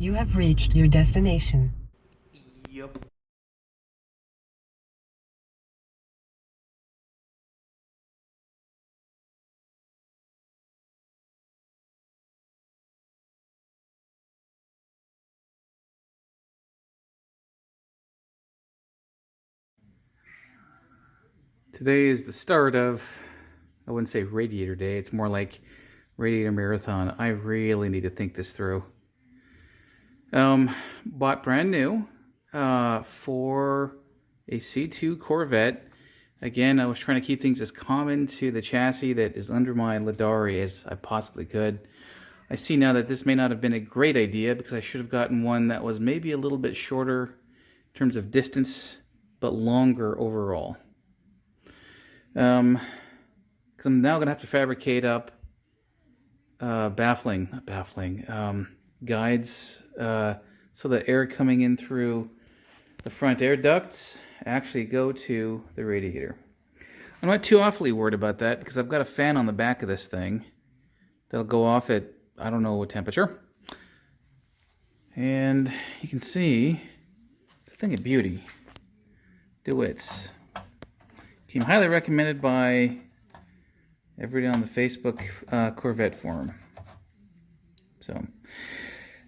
You have reached your destination. Yep. Today is the start of, I wouldn't say Radiator Day, it's more like Radiator Marathon. I really need to think this through. Bought brand new for a C2 Corvette. Again, I was trying to keep things as common to the chassis that is under my Ladawri as I possibly could. I see now that this may not have been a great idea because I should have gotten one that was maybe a little bit shorter in terms of distance, but longer overall. Because I'm now going to have to fabricate up guides so that air coming in through the front air ducts actually go to the radiator. I'm not too awfully worried about that because I've got a fan on the back of this thing that'll go off at I don't know what temperature. And you can see it's a thing of beauty. DeWitt's. Came highly recommended by everybody on the Facebook Corvette forum. So,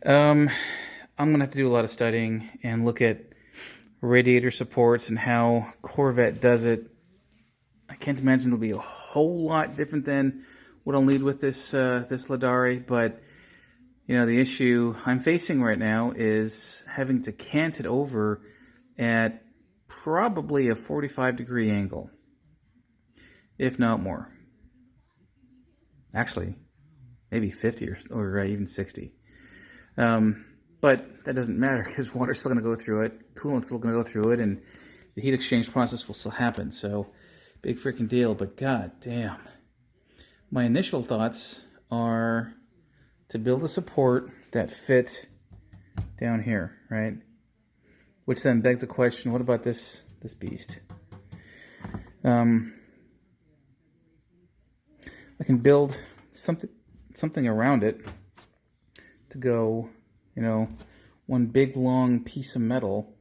I'm going to have to do a lot of studying and look at radiator supports and how Corvette does it. I can't imagine it'll be a whole lot different than what I'll need with this Ladawri, but you know, the issue I'm facing right now is having to cant it over at probably a 45-degree angle, if not more. Actually, maybe 50 or even 60. But that doesn't matter because water's still going to go through it, coolant's still going to go through it, and the heat exchange process will still happen. So, big freaking deal, but god damn. My initial thoughts are to build a support that fit down here, right? Which then begs the question, what about this beast? I can build something around it to go, you know, one big long piece of metal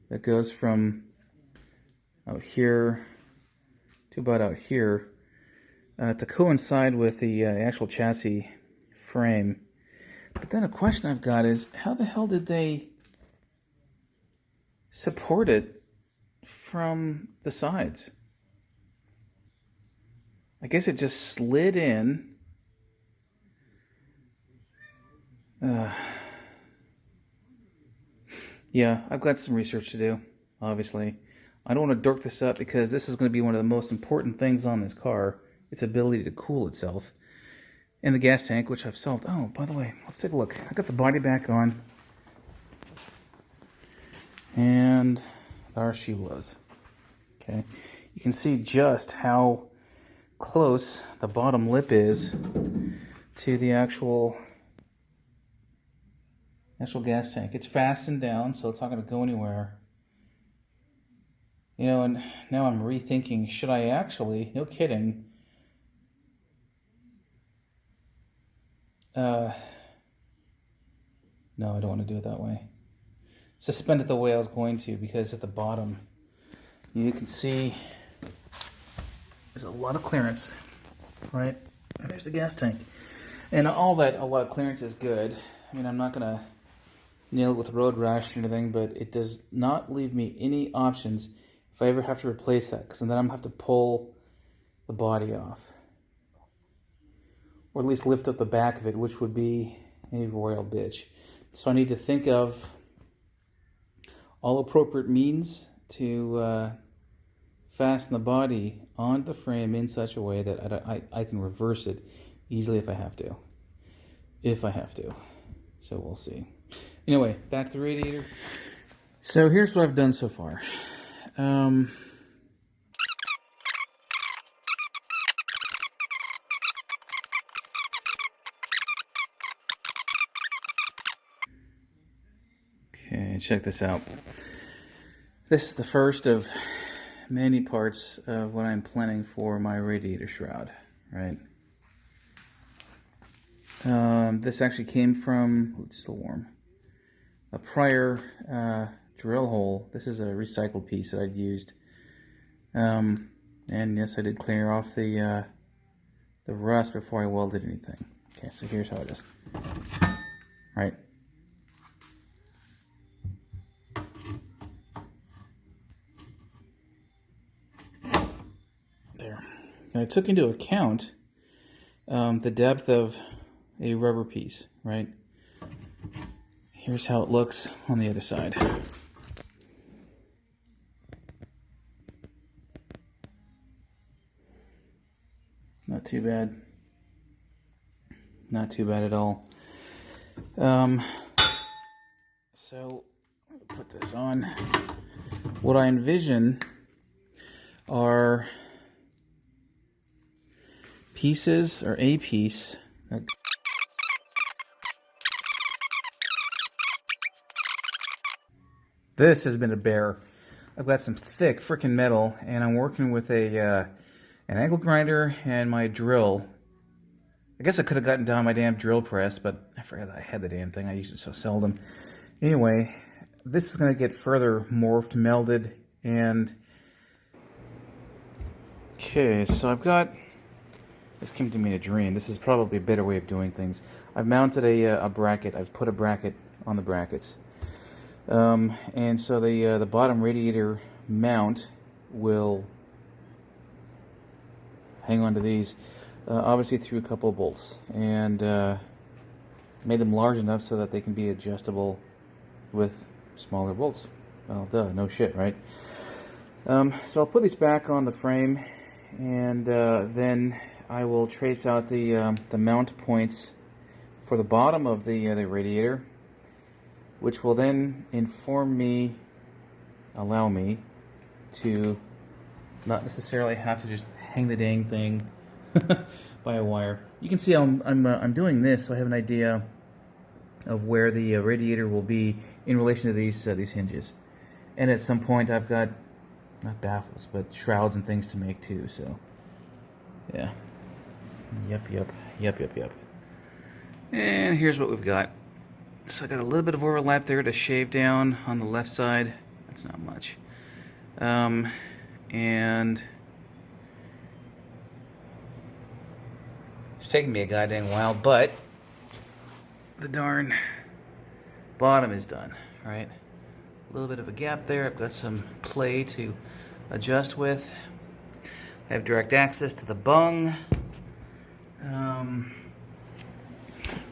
that goes from out here to about out here to coincide with the actual chassis frame. But then a question I've got is, how the hell did they support it from the sides? I guess it just slid in. Yeah, I've got some research to do, obviously. I don't want to dork this up because this is going to be one of the most important things on this car, its ability to cool itself. And the gas tank, which I've solved. Oh, by the way, let's take a look. I got the body back on. And there she was. Okay. You can see just how close the bottom lip is to the actual gas tank. It's fastened down, so it's not going to go anywhere. You know, and now I'm rethinking, should I actually, no kidding, no, I don't want to do it that way. Suspend it the way I was going to, because at the bottom, you can see there's a lot of clearance, right? And there's the gas tank. And all that, a lot of clearance is good. I mean, I'm not going to nail it with road rash or anything, but it does not leave me any options if I ever have to replace that, because then I'm going to have to pull the body off. Or at least lift up the back of it, which would be a royal bitch. So I need to think of all appropriate means to fasten the body onto the frame in such a way that I can reverse it easily if I have to. So we'll see. Anyway, back to the radiator. So here's what I've done so far. Okay, check this out. This is the first of many parts of what I'm planning for my radiator shroud, right? This actually came from, it's still warm, a prior drill hole. This is a recycled piece that I'd used. And yes, I did clear off the rust before I welded anything. Okay, so here's how it is. Right. There. And I took into account the depth of a rubber piece, right? Here's how it looks on the other side. Not too bad. Not too bad at all. So, put this on. What I envision are pieces, or a piece. This has been a bear. I've got some thick frickin' metal, and I'm working with an angle grinder and my drill. I guess I could have gotten down my damn drill press, but I forgot that I had the damn thing. I use it so seldom. Anyway, this is going to get further morphed, melded, and... Okay, so I've got... This came to me in a dream. This is probably a better way of doing things. I've mounted a bracket. I've put a bracket on the brackets. And so the bottom radiator mount will hang on to these, obviously through a couple of bolts, and made them large enough so that they can be adjustable with smaller bolts. Well, duh, no shit, right? So I'll put these back on the frame, and then I will trace out the mount points for the bottom of the radiator, which will then allow me to not necessarily have to just hang the dang thing by a wire. You can see I'm doing this so I have an idea of where the radiator will be in relation to these hinges. And at some point I've got, not baffles, but shrouds and things to make too, so yeah. Yep. And here's what we've got. So I got a little bit of overlap there to shave down on the left side. That's not much. And it's taking me a goddamn while, but the darn bottom is done, right? A little bit of a gap there. I've got some play to adjust with. I have direct access to the bung.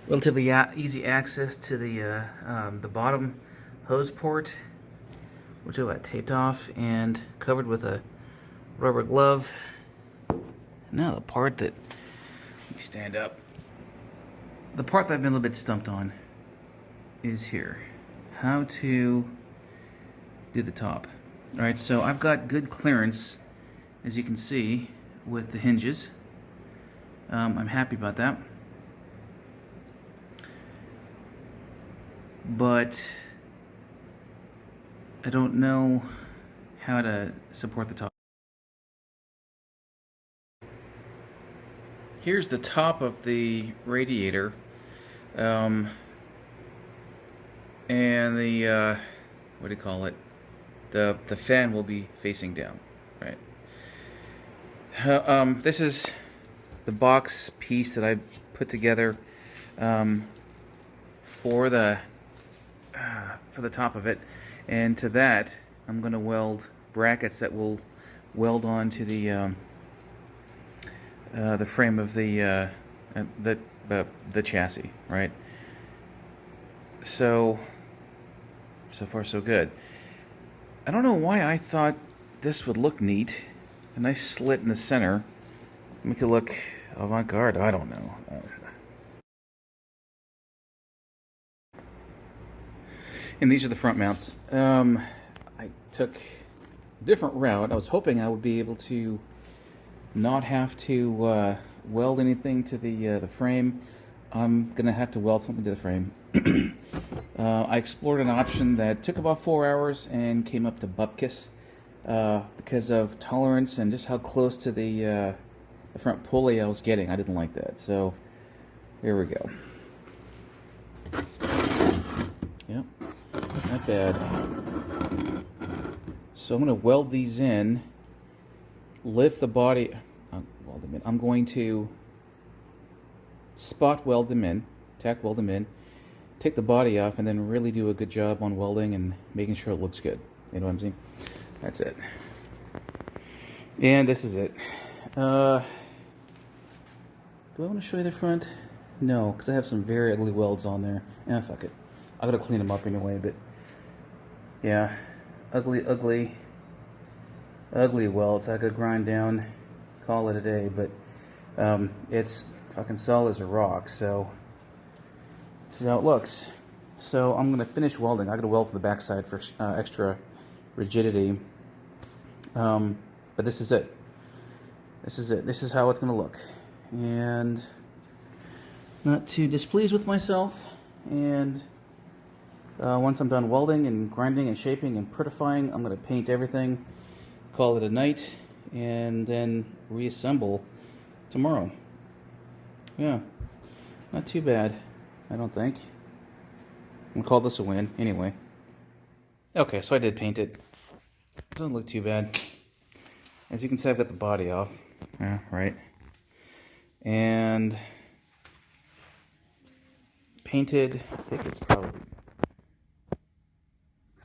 Relatively easy access to the bottom hose port, which I got taped off and covered with a rubber glove. Now the part that, let me stand up. The part that I've been a little bit stumped on is here. How to do the top. Alright, so I've got good clearance, as you can see, with the hinges. I'm happy about that. But I don't know how to support the top. Here's the top of the radiator, and the what do you call it? The fan will be facing down, right? This is the box piece that I put together for the top of it, and to that I'm going to weld brackets that will weld onto the frame of the chassis, right? So far so good. I don't know why I thought this would look neat. A nice slit in the center, make it look avant-garde. I don't know. And these are the front mounts. I took a different route. I was hoping I would be able to not have to weld anything to the frame. I'm gonna have to weld something to the frame. I explored an option that took about 4 hours and came up to bupkis because of tolerance and just how close to the front pulley I was getting. I didn't like that, so Here we go. Yep, not bad. So I'm going to weld these in, lift the body, weld them in. I'm going to spot weld them in, tack weld them in, take the body off, and then really do a good job on welding and making sure it looks good. You know what I'm saying? That's it. And this is it. Do I want to show you the front? No, because I have some very ugly welds on there. Fuck it. I gotta clean them up anyway, but yeah, ugly welds. I could grind down, call it a day, but it's fucking solid as a rock, so this is how it looks. So I'm gonna finish welding. I gotta weld for the backside for extra rigidity, but this is it. This is it. This is how it's gonna look, and not too displeased with myself. And once I'm done welding and grinding and shaping and prettifying, I'm going to paint everything, call it a night, and then reassemble tomorrow. Yeah, not too bad, I don't think. I'm going to call this a win, anyway. Okay, so I did paint it. Doesn't look too bad. As you can see, I've got the body off. Yeah, right. And painted, I think it's probably...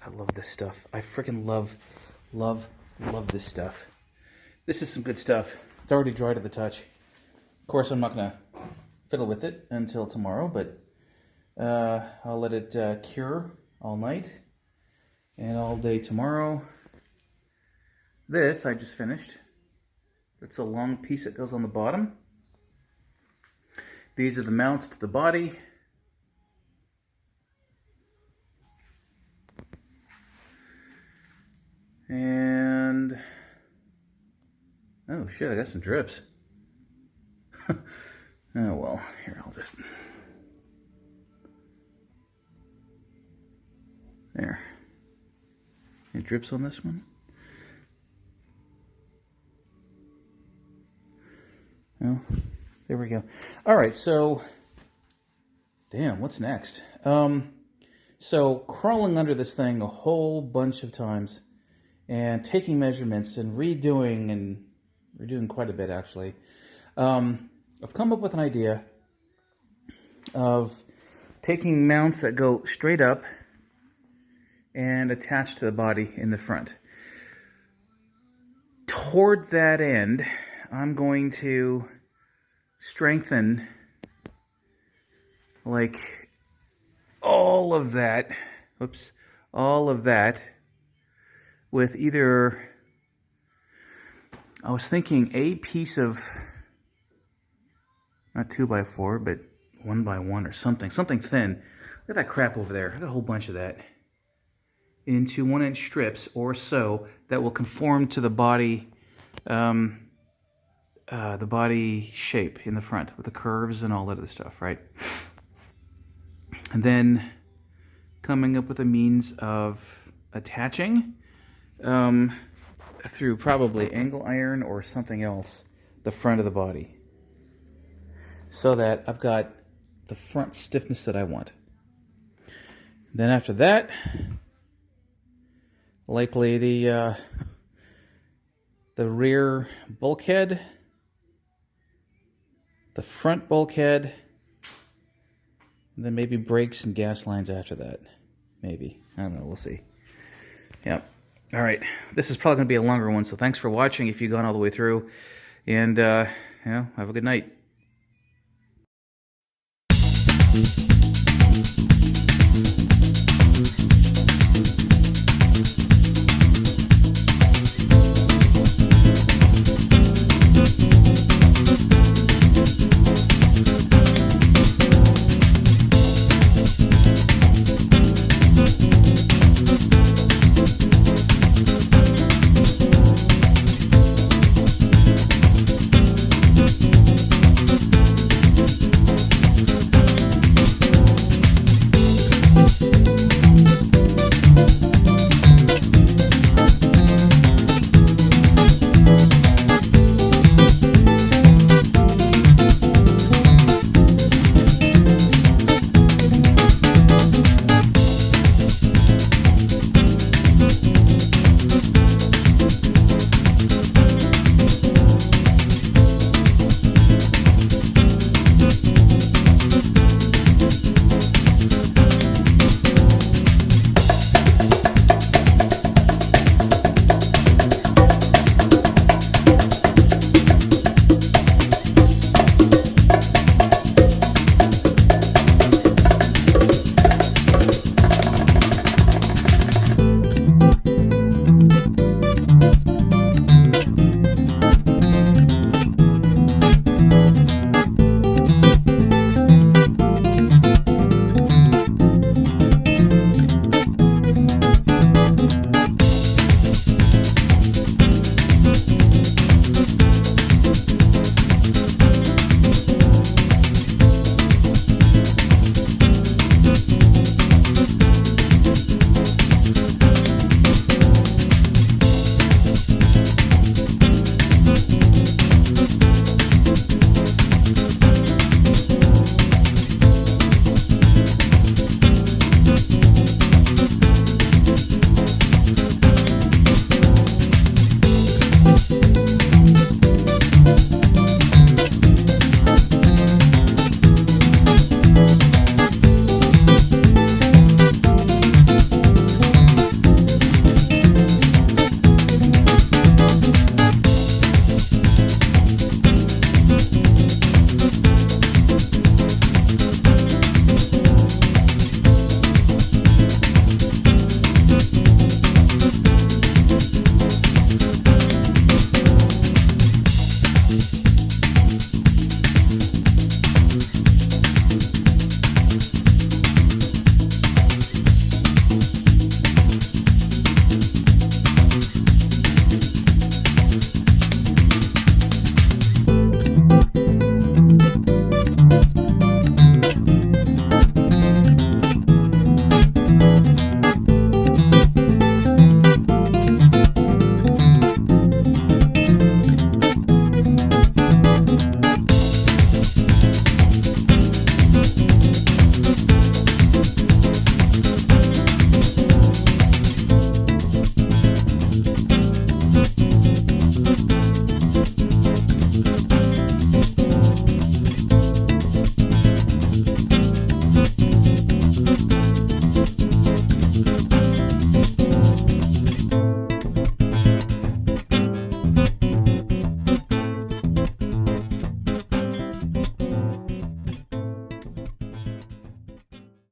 I love this stuff. I freaking love this stuff. This is some good stuff. It's already dry to the touch. Of course, I'm not going to fiddle with it until tomorrow, but I'll let it cure all night and all day tomorrow. This I just finished. It's a long piece that goes on the bottom. These are the mounts to the body. And oh shit, I got some drips. Oh well, here, I'll just... There. Any drips on this one? Well, there we go. Alright, so... Damn, what's next? So, crawling under this thing a whole bunch of times and taking measurements and redoing quite a bit, actually. I've come up with an idea of taking mounts that go straight up and attach to the body in the front. Toward that end, I'm going to strengthen like all of that with either, I was thinking a piece of, not 2x4, but 1x1 or something thin. Look at that crap over there. I got a whole bunch of that. Into 1-inch strips or so that will conform to the body shape in the front with the curves and all that other stuff, right? And then coming up with a means of attaching through probably angle iron or something else the front of the body, so that I've got the front stiffness that I want. Then after that, likely the rear bulkhead, the front bulkhead, and then maybe brakes and gas lines after that. Maybe. I don't know. We'll see. Yep. All right. This is probably going to be a longer one, so thanks for watching if you've gone all the way through. And, have a good night.